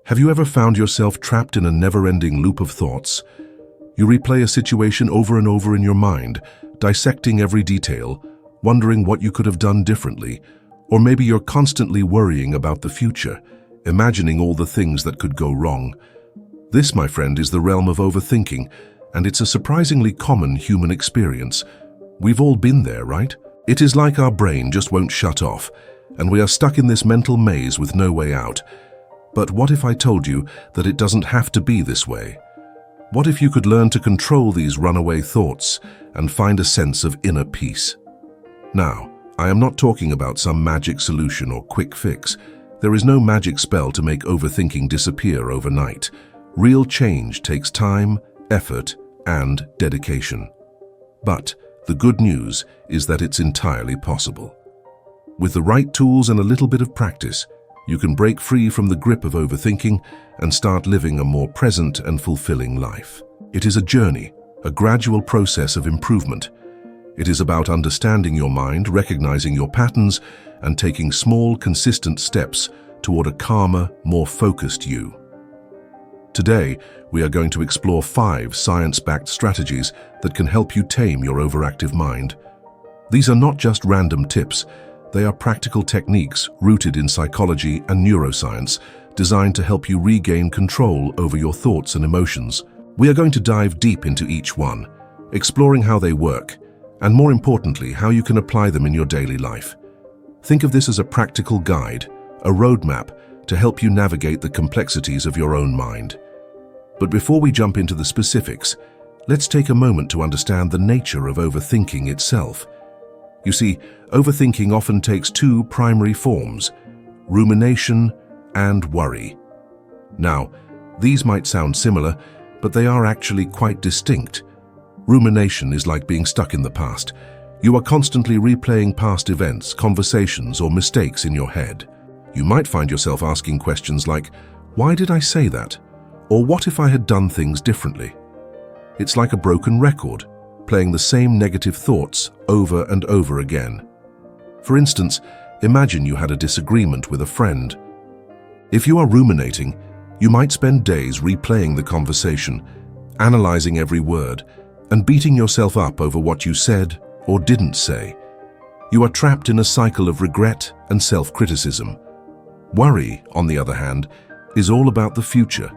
Have you ever found yourself trapped in a never-ending loop of thoughts? You replay a situation over and over in your mind, dissecting every detail, wondering what you could have done differently, or maybe you're constantly worrying about the future, imagining all the things that could go wrong. This, my friend, is the realm of overthinking, and it's a surprisingly common human experience. We've all been there, right? It is like our brain just won't shut off, and we are stuck in this mental maze with no way out. But what if I told you that it doesn't have to be this way? What if you could learn to control these runaway thoughts and find a sense of inner peace? Now, I am not talking about some magic solution or quick fix. There is no magic spell to make overthinking disappear overnight. Real change takes time, effort, and dedication. But the good news is that it's entirely possible. With the right tools and a little bit of practice, you can break free from the grip of overthinking and start living a more present and fulfilling life. It is a journey, a gradual process of improvement. It is about understanding your mind, recognizing your patterns, and taking small, consistent steps toward a calmer, more focused you. Today, we are going to explore 5 science-backed strategies that can help you tame your overactive mind. These are not just random tips. They are practical techniques rooted in psychology and neuroscience, designed to help you regain control over your thoughts and emotions. We are going to dive deep into each one, exploring how they work, and more importantly, how you can apply them in your daily life. Think of this as a practical guide, a roadmap to help you navigate the complexities of your own mind. But before we jump into the specifics, let's take a moment to understand the nature of overthinking itself. You see, overthinking often takes 2 primary forms: rumination and worry. Now, these might sound similar, but they are actually quite distinct. Rumination is like being stuck in the past. You are constantly replaying past events, conversations, or mistakes in your head. You might find yourself asking questions like, "Why did I say that?" Or "What if I had done things differently?" It's like a broken record, playing the same negative thoughts over and over again. For instance, imagine you had a disagreement with a friend. If you are ruminating, you might spend days replaying the conversation, analyzing every word, and beating yourself up over what you said or didn't say. You are trapped in a cycle of regret and self-criticism. Worry, on the other hand, is all about the future.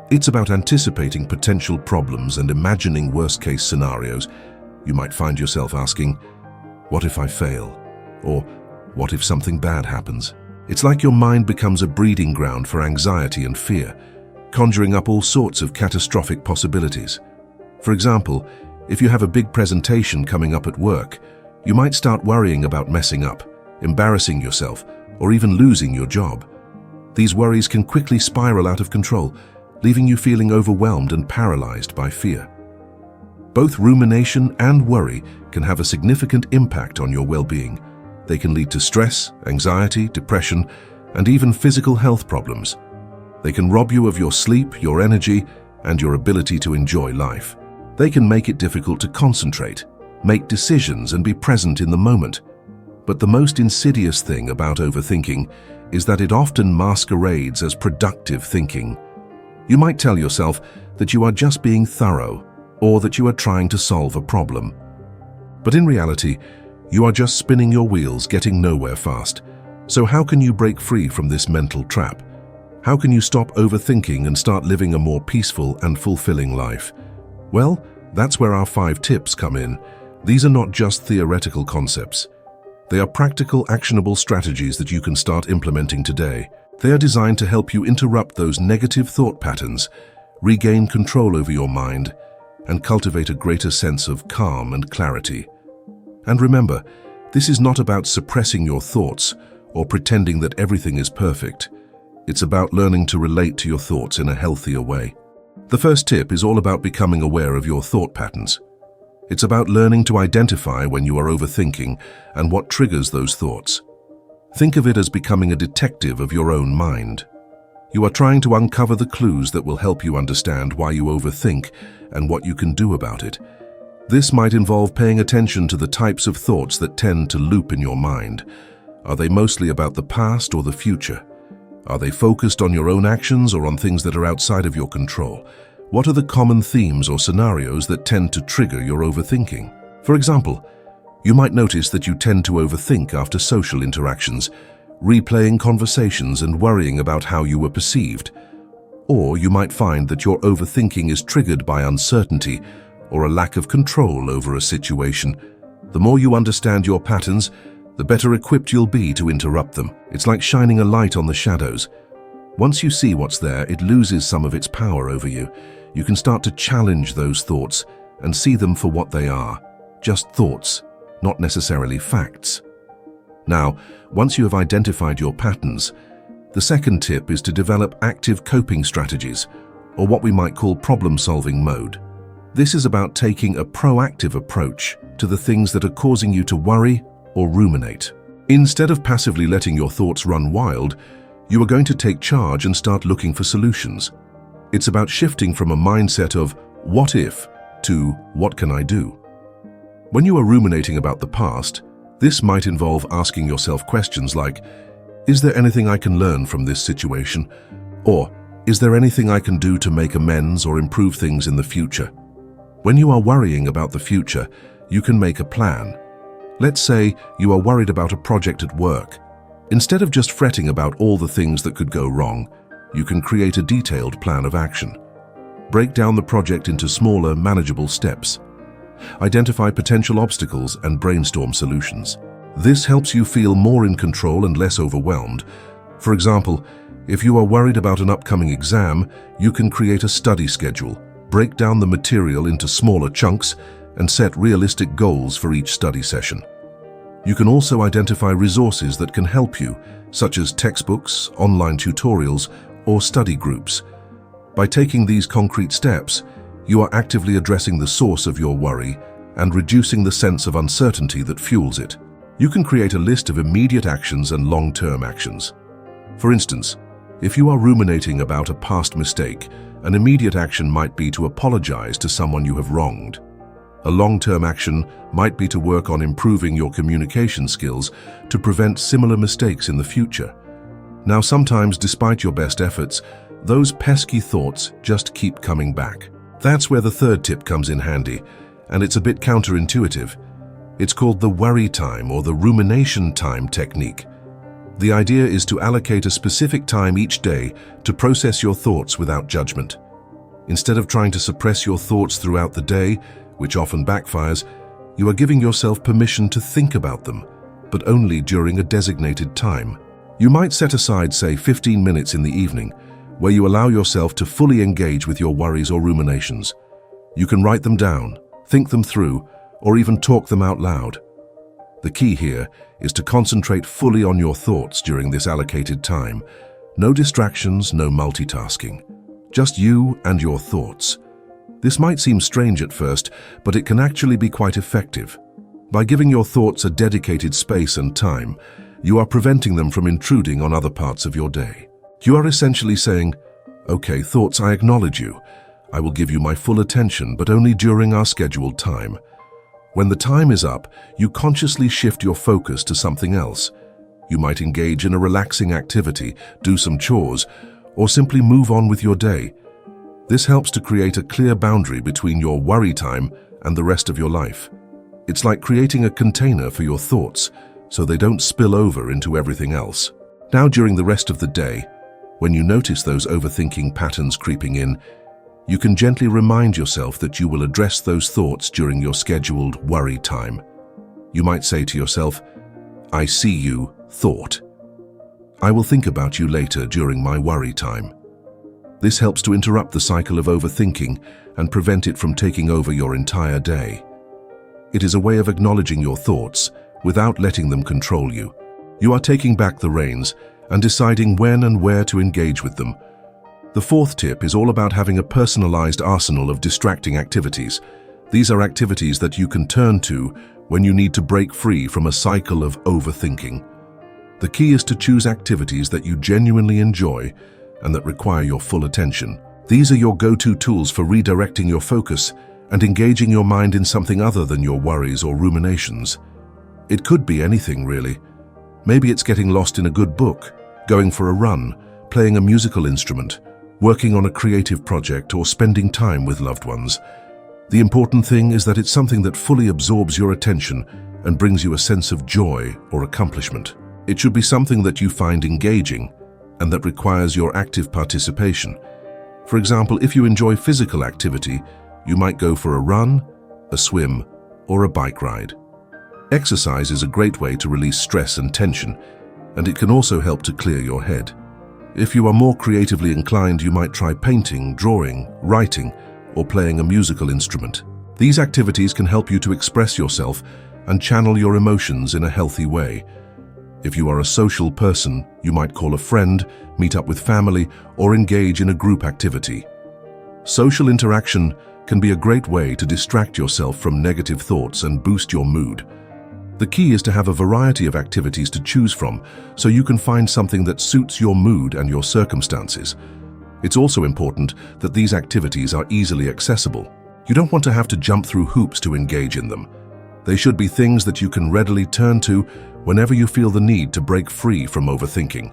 It's about anticipating potential problems and imagining worst-case scenarios. You might find yourself asking, "What if I fail?" Or "What if something bad happens?" It's like your mind becomes a breeding ground for anxiety and fear, conjuring up all sorts of catastrophic possibilities. For example, if you have a big presentation coming up at work, you might start worrying about messing up, embarrassing yourself, or even losing your job. These worries can quickly spiral out of control, leaving you feeling overwhelmed and paralyzed by fear. Both rumination and worry can have a significant impact on your well-being. They can lead to stress, anxiety, depression, and even physical health problems. They can rob you of your sleep, your energy, and your ability to enjoy life. They can make it difficult to concentrate, make decisions, and be present in the moment. But the most insidious thing about overthinking is that it often masquerades as productive thinking. You might tell yourself that you are just being thorough, or that you are trying to solve a problem. But in reality, you are just spinning your wheels, getting nowhere fast. So how can you break free from this mental trap? How can you stop overthinking and start living a more peaceful and fulfilling life? Well, that's where our 5 tips come in. These are not just theoretical concepts. They are practical, actionable strategies that you can start implementing today. They are designed to help you interrupt those negative thought patterns, regain control over your mind, and cultivate a greater sense of calm and clarity. And remember, this is not about suppressing your thoughts or pretending that everything is perfect. It's about learning to relate to your thoughts in a healthier way. The first tip is all about becoming aware of your thought patterns. It's about learning to identify when you are overthinking and what triggers those thoughts. Think of it as becoming a detective of your own mind. You are trying to uncover the clues that will help you understand why you overthink and what you can do about it. This might involve paying attention to the types of thoughts that tend to loop in your mind. Are they mostly about the past or the future? Are they focused on your own actions or on things that are outside of your control? What are the common themes or scenarios that tend to trigger your overthinking? For example, you might notice that you tend to overthink after social interactions, replaying conversations and worrying about how you were perceived. Or you might find that your overthinking is triggered by uncertainty or a lack of control over a situation. The more you understand your patterns, the better equipped you'll be to interrupt them. It's like shining a light on the shadows. Once you see what's there, it loses some of its power over you. You can start to challenge those thoughts and see them for what they are, just thoughts, not necessarily facts. Now, once you have identified your patterns, the second tip is to develop active coping strategies, or what we might call problem-solving mode. This is about taking a proactive approach to the things that are causing you to worry or ruminate. Instead of passively letting your thoughts run wild, you are going to take charge and start looking for solutions. It's about shifting from a mindset of "what if" to "what can I do?" When you are ruminating about the past, this might involve asking yourself questions like, "Is there anything I can learn from this situation?" Or, "Is there anything I can do to make amends or improve things in the future?" When you are worrying about the future, you can make a plan. Let's say you are worried about a project at work. Instead of just fretting about all the things that could go wrong, you can create a detailed plan of action. Break down the project into smaller, manageable steps. Identify potential obstacles and brainstorm solutions. This helps you feel more in control and less overwhelmed. For example, if you are worried about an upcoming exam, you can create a study schedule, break down the material into smaller chunks, and set realistic goals for each study session. You can also identify resources that can help you, such as textbooks, online tutorials, or study groups. By taking these concrete steps, you are actively addressing the source of your worry and reducing the sense of uncertainty that fuels it. You can create a list of immediate actions and long-term actions. For instance, if you are ruminating about a past mistake, an immediate action might be to apologize to someone you have wronged. A long-term action might be to work on improving your communication skills to prevent similar mistakes in the future. Now, sometimes, despite your best efforts, those pesky thoughts just keep coming back. That's where the third tip comes in handy, and it's a bit counterintuitive. It's called the worry time or the rumination time technique. The idea is to allocate a specific time each day to process your thoughts without judgment. Instead of trying to suppress your thoughts throughout the day, which often backfires, you are giving yourself permission to think about them, but only during a designated time. You might set aside, say, 15 minutes in the evening, where you allow yourself to fully engage with your worries or ruminations. You can write them down, think them through, or even talk them out loud. The key here is to concentrate fully on your thoughts during this allocated time. No distractions, no multitasking. Just you and your thoughts. This might seem strange at first, but it can actually be quite effective. By giving your thoughts a dedicated space and time, you are preventing them from intruding on other parts of your day. You are essentially saying, "Okay, thoughts, I acknowledge you. I will give you my full attention, but only during our scheduled time." When the time is up, you consciously shift your focus to something else. You might engage in a relaxing activity, do some chores, or simply move on with your day. This helps to create a clear boundary between your worry time and the rest of your life. It's like creating a container for your thoughts, so they don't spill over into everything else. Now, during the rest of the day, when you notice those overthinking patterns creeping in, you can gently remind yourself that you will address those thoughts during your scheduled worry time. You might say to yourself, "I see you, thought. I will think about you later during my worry time." This helps to interrupt the cycle of overthinking and prevent it from taking over your entire day. It is a way of acknowledging your thoughts without letting them control you. You are taking back the reins and deciding when and where to engage with them. The fourth tip is all about having a personalized arsenal of distracting activities. These are activities that you can turn to when you need to break free from a cycle of overthinking. The key is to choose activities that you genuinely enjoy and that require your full attention. These are your go-to tools for redirecting your focus and engaging your mind in something other than your worries or ruminations. It could be anything, really. Maybe it's getting lost in a good book, going for a run, playing a musical instrument, working on a creative project, or spending time with loved ones. The important thing is that it's something that fully absorbs your attention and brings you a sense of joy or accomplishment. It should be something that you find engaging and that requires your active participation. For example, if you enjoy physical activity, you might go for a run, a swim, or a bike ride. Exercise is a great way to release stress and tension, and it can also help to clear your head. If you are more creatively inclined, you might try painting, drawing, writing, or playing a musical instrument. These activities can help you to express yourself and channel your emotions in a healthy way. If you are a social person, you might call a friend, meet up with family, or engage in a group activity. Social interaction can be a great way to distract yourself from negative thoughts and boost your mood. The key is to have a variety of activities to choose from, so you can find something that suits your mood and your circumstances. It's also important that these activities are easily accessible. You don't want to have to jump through hoops to engage in them. They should be things that you can readily turn to whenever you feel the need to break free from overthinking.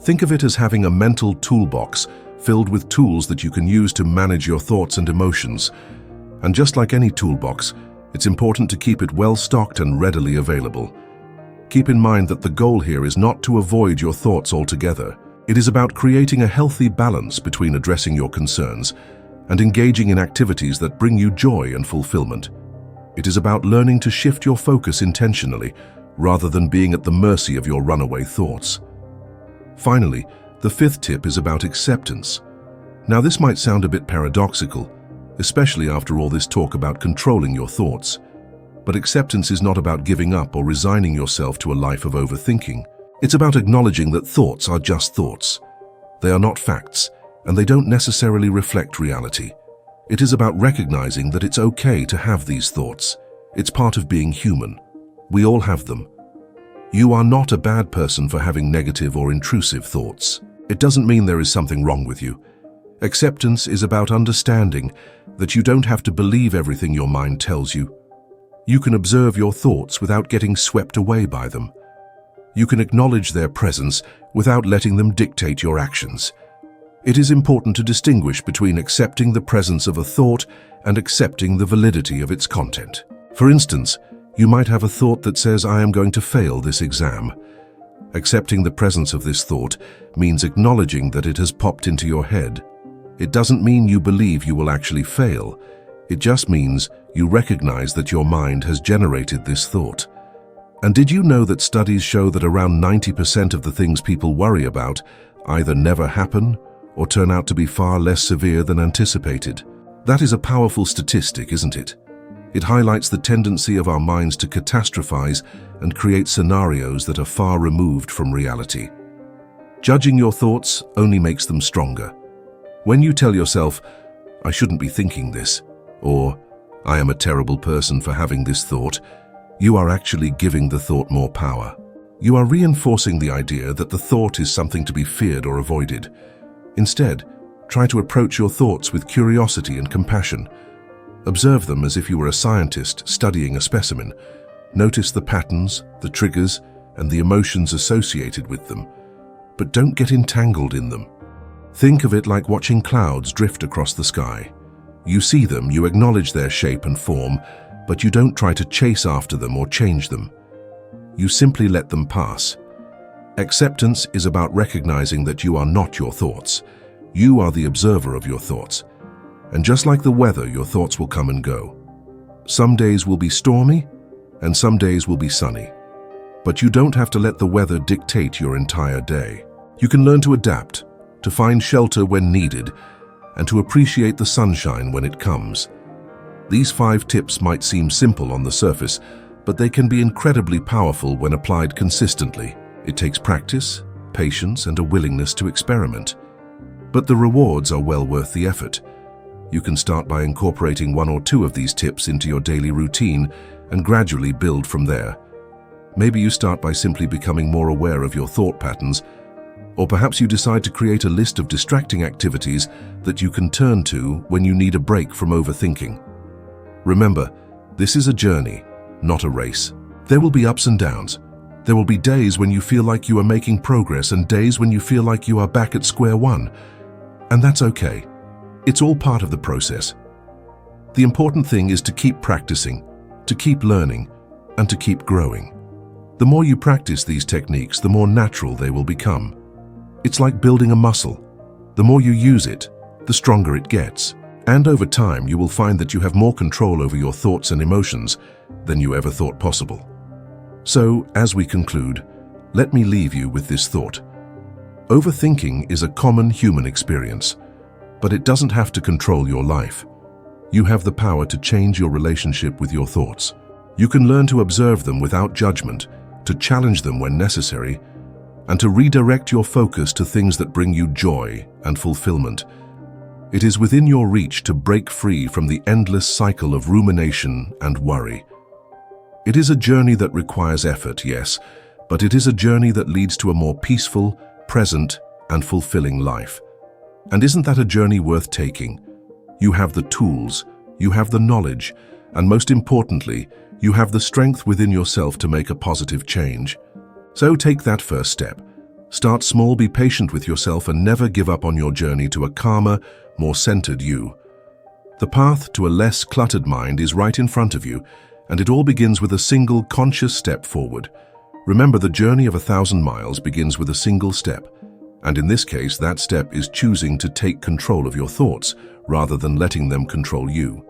Think of it as having a mental toolbox filled with tools that you can use to manage your thoughts and emotions. And just like any toolbox, it's important to keep it well stocked and readily available. Keep in mind that the goal here is not to avoid your thoughts altogether. It is about creating a healthy balance between addressing your concerns and engaging in activities that bring you joy and fulfillment. It is about learning to shift your focus intentionally rather than being at the mercy of your runaway thoughts. Finally, the fifth tip is about acceptance. Now, this might sound a bit paradoxical, especially after all this talk about controlling your thoughts. But acceptance is not about giving up or resigning yourself to a life of overthinking. It's about acknowledging that thoughts are just thoughts. They are not facts, and they don't necessarily reflect reality. It is about recognizing that it's okay to have these thoughts. It's part of being human. We all have them. You are not a bad person for having negative or intrusive thoughts. It doesn't mean there is something wrong with you. Acceptance is about understanding that you don't have to believe everything your mind tells you. You can observe your thoughts without getting swept away by them. You can acknowledge their presence without letting them dictate your actions. It is important to distinguish between accepting the presence of a thought and accepting the validity of its content. For instance, you might have a thought that says, "I am going to fail this exam." Accepting the presence of this thought means acknowledging that it has popped into your head. It doesn't mean you believe you will actually fail. It just means you recognize that your mind has generated this thought. And did you know that studies show that around 90% of the things people worry about either never happen or turn out to be far less severe than anticipated? That is a powerful statistic, isn't it? It highlights the tendency of our minds to catastrophize and create scenarios that are far removed from reality. Judging your thoughts only makes them stronger. When you tell yourself, "I shouldn't be thinking this," or "I am a terrible person for having this thought," you are actually giving the thought more power. You are reinforcing the idea that the thought is something to be feared or avoided. Instead, try to approach your thoughts with curiosity and compassion. Observe them as if you were a scientist studying a specimen. Notice the patterns, the triggers, and the emotions associated with them. But don't get entangled in them. Think of it like watching clouds drift across the sky. You see them, you acknowledge their shape and form, but you don't try to chase after them or change them. You simply let them pass. Acceptance is about recognizing that you are not your thoughts. You are the observer of your thoughts. And just like the weather, your thoughts will come and go. Some days will be stormy, and some days will be sunny. But you don't have to let the weather dictate your entire day. You can learn to adapt, to find shelter when needed, and to appreciate the sunshine when it comes. These 5 tips might seem simple on the surface, but they can be incredibly powerful when applied consistently. It takes practice, patience, and a willingness to experiment. But the rewards are well worth the effort. You can start by incorporating 1 or 2 of these tips into your daily routine and gradually build from there. Maybe you start by simply becoming more aware of your thought patterns, or perhaps you decide to create a list of distracting activities that you can turn to when you need a break from overthinking. Remember, this is a journey, not a race. There will be ups and downs, There will be days when you feel like you are making progress and days when you feel like you are back at square one. And that's okay. It's all part of the process. The important thing is to keep practicing, to keep learning, and to keep growing. The more you practice these techniques, the more natural they will become. It's like building a muscle. The more you use it, the stronger it gets. And over time, you will find that you have more control over your thoughts and emotions than you ever thought possible. So, as we conclude, let me leave you with this thought. Overthinking is a common human experience, but it doesn't have to control your life. You have the power to change your relationship with your thoughts. You can learn to observe them without judgment, to challenge them when necessary, and to redirect your focus to things that bring you joy and fulfillment. It is within your reach to break free from the endless cycle of rumination and worry. It is a journey that requires effort, yes, but it is a journey that leads to a more peaceful, present, and fulfilling life. And isn't that a journey worth taking? You have the tools, you have the knowledge, and most importantly, you have the strength within yourself to make a positive change. So take that first step. Start small, be patient with yourself, and never give up on your journey to a calmer, more centered you. The path to a less cluttered mind is right in front of you, and it all begins with a single conscious step forward. Remember, the journey of 1,000 miles begins with a single step, and in this case, that step is choosing to take control of your thoughts rather than letting them control you.